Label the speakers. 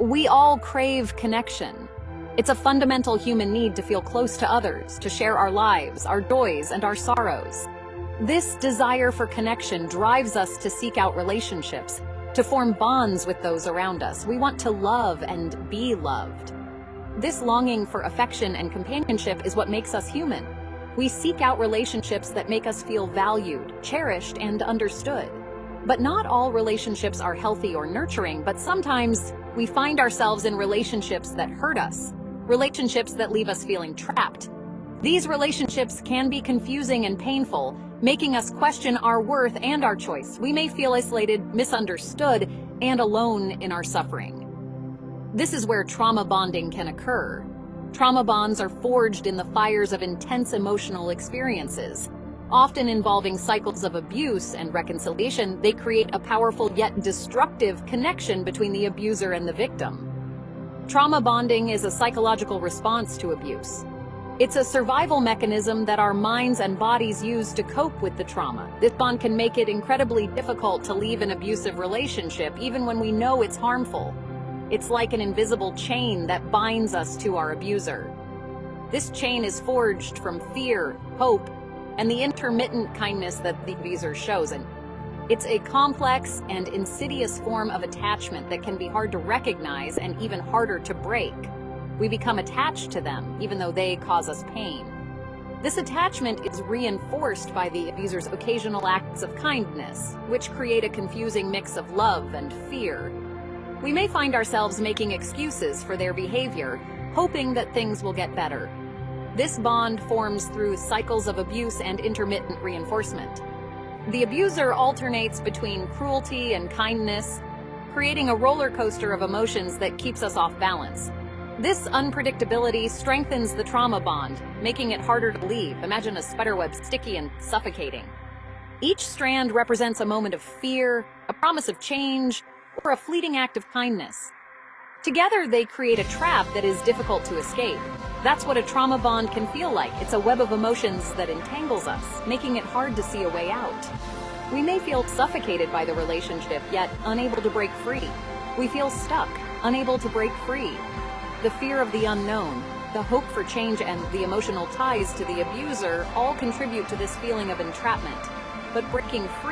Speaker 1: We all crave connection. It's a fundamental human need to feel close to others, to share our lives, our joys, and our sorrows. This desire for connection drives us to seek out relationships, to form bonds with those around us. We want to love and be loved. This longing for affection and companionship is what makes us human. We seek out relationships that make us feel valued, cherished, and understood. But not all relationships are healthy or nurturing, but sometimes we find ourselves in relationships that hurt us, relationships that leave us feeling trapped. These relationships can be confusing and painful, making us question our worth and our choice. We may feel isolated, misunderstood, and alone in our suffering. This is where trauma bonding can occur. Trauma bonds are forged in the fires of intense emotional experiences. Often involving cycles of abuse and reconciliation, they create a powerful yet destructive connection between the abuser and the victim. Trauma bonding is a psychological response to abuse. It's a survival mechanism that our minds and bodies use to cope with the trauma. This bond can make it incredibly difficult to leave an abusive relationship, even when we know it's harmful. It's like an invisible chain that binds us to our abuser. This chain is forged from fear, hope, and the intermittent kindness that the abuser shows. And it's a complex and insidious form of attachment that can be hard to recognize and even harder to break. We become attached to them, even though they cause us pain. This attachment is reinforced by the abuser's occasional acts of kindness, which create a confusing mix of love and fear. We may find ourselves making excuses for their behavior, hoping that things will get better. This bond forms through cycles of abuse and intermittent reinforcement. The abuser alternates between cruelty and kindness, creating a roller coaster of emotions that keeps us off balance. This unpredictability strengthens the trauma bond, making it harder to leave. Imagine a spiderweb, sticky and suffocating. Each strand represents a moment of fear, a promise of change, or a fleeting act of kindness. Together, they create a trap that is difficult to escape. That's what a trauma bond can feel like. It's a web of emotions that entangles us, making it hard to see a way out. We may feel suffocated by the relationship, yet unable to break free. We feel stuck, unable to break free. The fear of the unknown, the hope for change, and the emotional ties to the abuser all contribute to this feeling of entrapment. But breaking free